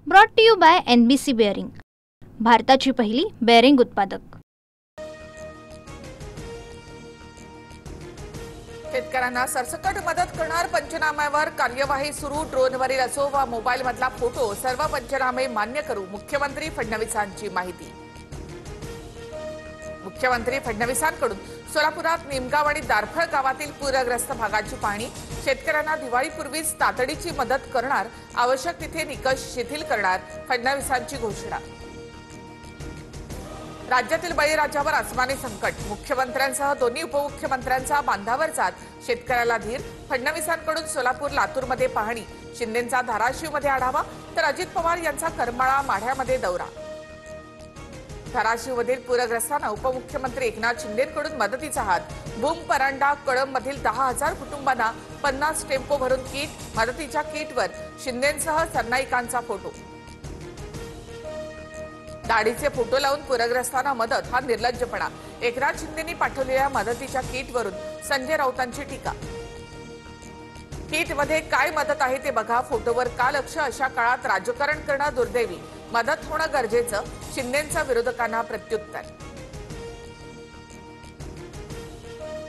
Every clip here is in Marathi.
Brought to you by NBC bearing, भारताची पहिली बेअरिंग उत्पादक। शेतकऱ्यांना सरसकट मदत करणार पंचनाम्यावर कार्यवाही सुरू। ड्रोनवरील असो वा मोबाईलमधला फोटो सर्व पंचनामे मान्य करू, मुख्यमंत्री फडणवीसांची माहिती। मुख्यमंत्री फडणवीसांकडून सोलापुरात निमगाव आणि दारफळ गावातील पूरग्रस्त भागाची पाहणी। शेतकऱ्यांना दिवाळीपूर्वीच तातडीची मदत करणार, आवश्यक तिथे निकष शिथिल करणार, फडणवीसांची घोषणा। राज्यातील बळीराजावर आसमानी संकट, मुख्यमंत्र्यांसह दोन्ही उपमुख्यमंत्र्यांचा बांधावर जात, शेतकऱ्याला धीर। फडणवीसांकडून सोलापूर लातूरमध्ये पाहणी, शिंदेंचा धाराशिवमध्ये आढावा, तर अजित पवार यांचा करमाळा माढ्यामध्ये दौरा। धाराशिवमधील पूरग्रस्तांना उपमुख्यमंत्री एकनाथ शिंदेंकडून मदतीचा हात। भूम परांडा कळंबमधील 10,000 कुटुंबांना 50 टेम्पो भरून किट। मदतीच्या किटवर शिंदेंसह सरनाईकांचा फोटो। दाढीचे फोटो लावून पूरग्रस्तांना मदत हा निर्लज्जपणा, एकनाथ शिंदेंनी पाठवलेल्या मदतीच्या किटवरून संजय राऊतांची टीका। किटमध्ये काय मदत आहे ते बघा, फोटोवर का लक्ष? अशा काळात राजकारण करणं दुर्दैवी, मदत होणं गरजेचं, शिंदेंचा विरोधकांना प्रत्युत्तर।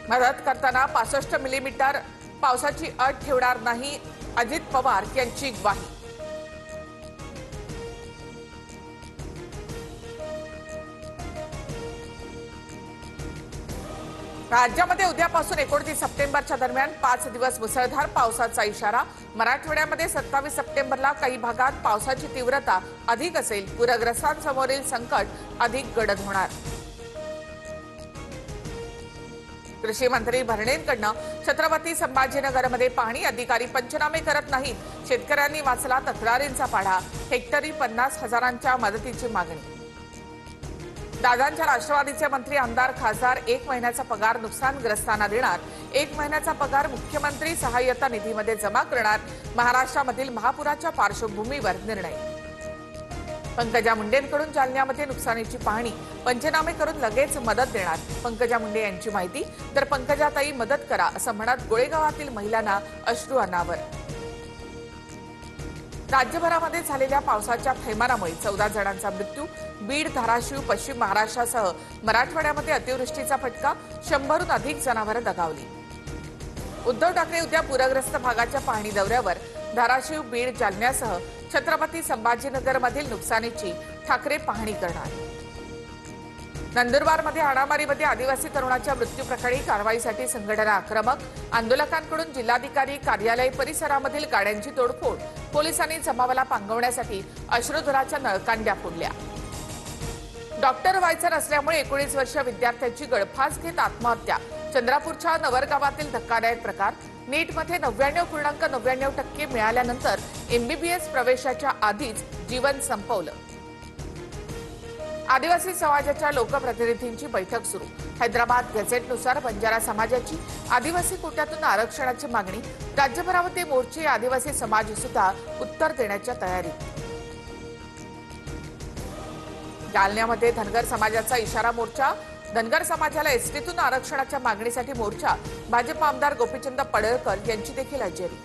मदत करताना 65 मिलीमीटर पावसाची अट ठेवणार नाही, अजित पवार यांची ग्वाही। राज्यामध्ये उद्यापासून 29 सप्टेंबरच्या दरम्यान 5 दिवस मुसळधार पावसाचा इशारा। मराठवाड्यामध्ये 27 सप्टेंबरला काही भागात पावसाची तीव्रता अधिक असेल, पूरग्रस्तांसमोरील संकट अधिक गडद होणार। कृषी मंत्री भरणेंकडून छत्रपती संभाजीनगरमध्ये पाहणी, अधिकारी पंचनामे करत नाहीत, शेतकऱ्यांनी वाचला तक्रारींचा पाढा, हेक्टरी 50,000च्या मदतीची मागणी। दादांच्या राष्ट्रवादीचे मंत्री, आमदार, खासदार 1 महिन्याचा पगार नुकसानग्रस्तांना देणार, 1 महिन्याचा पगार मुख्यमंत्री सहाय्यता निधीमध्ये जमा करणार, महाराष्ट्रामधील महापुराच्या पार्श्वभूमीवर निर्णय। पंकजा मुंडेंकडून जालन्यामध्ये नुकसानीची पाहणी, पंचनामे करून लगेच मदत देणार, पंकजा मुंडे यांची माहिती। तर पंकजाताई मदत करा असं म्हणत गोळेगावातील महिलांना अश्रू अनावर। राज्यभरामध्ये झालेल्या पावसाच्या थैमानामुळे 14 जणांचा मृत्यू, बीड, धाराशिव, पश्चिम महाराष्ट्रासह मराठवाड्यामध्ये अतिवृष्टीचा फटका, 100हून अधिक जनावरं दगावली। उद्धव ठाकरे उद्या पूरग्रस्त भागाच्या पाहणी दौऱ्यावर, धाराशिव, बीड, जालन्यासह छत्रपती संभाजीनगरमधील नुकसानीची ठाकरे पाहणी करणार। नंदुरबारमध्ये हाणामारीमध्ये आदिवासी तरुणाच्या मृत्यूप्रकरणी कारवाईसाठी संघटना आक्रमक, आंदोलकांकडून जिल्हाधिकारी कार्यालय परिसरामधील गाड्यांची तोडफोड, पोलिसांनी जमावाला पांगवण्यासाठी अश्रुधुराच्या नळकांड्या फोडल्या। डॉक्टर व्हायचं नसल्यामुळे 19 वर्षीय विद्यार्थ्याची गळफास घेत आत्महत्या, चंद्रपूरच्या नवरगावातील धक्कादायक प्रकार। नीटमध्ये 99.99% मिळाल्यानंतर MBBS प्रवेशाच्या आधीच जीवन संपवलं। आदिवासी समाजाच्या लोकप्रतिनिधींची बैठक सुरू, हैदराबाद गॅझेटनुसार बंजारा समाजाची आदिवासी कोट्यातून आरक्षणाची मागणी, राज्यभरामध्ये मोर्चे, आदिवासी समाज सुद्धा उत्तर देण्याच्या तयारीत। जालन्यामध्ये धनगर समाजाचा इशारा मोर्चा, धनगर समाजाला एसटीतून आरक्षणाच्या मागणीसाठी मोर्चा, भाजप आमदार गोपीचंद पडळकर यांची देखील हजेरी।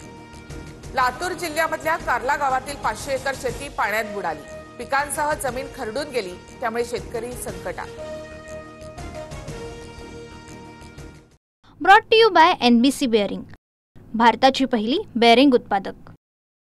लातूर जिल्ह्यामधल्या कार्ला गावातील 500 एकर शेती पाण्यात बुडाली, पिकांसह जमीन खरडून गेली, त्यामुळे शेतकरी संकटात। Brought to you by NBC bearing, भारताची पहिली बेअरिंग उत्पादक।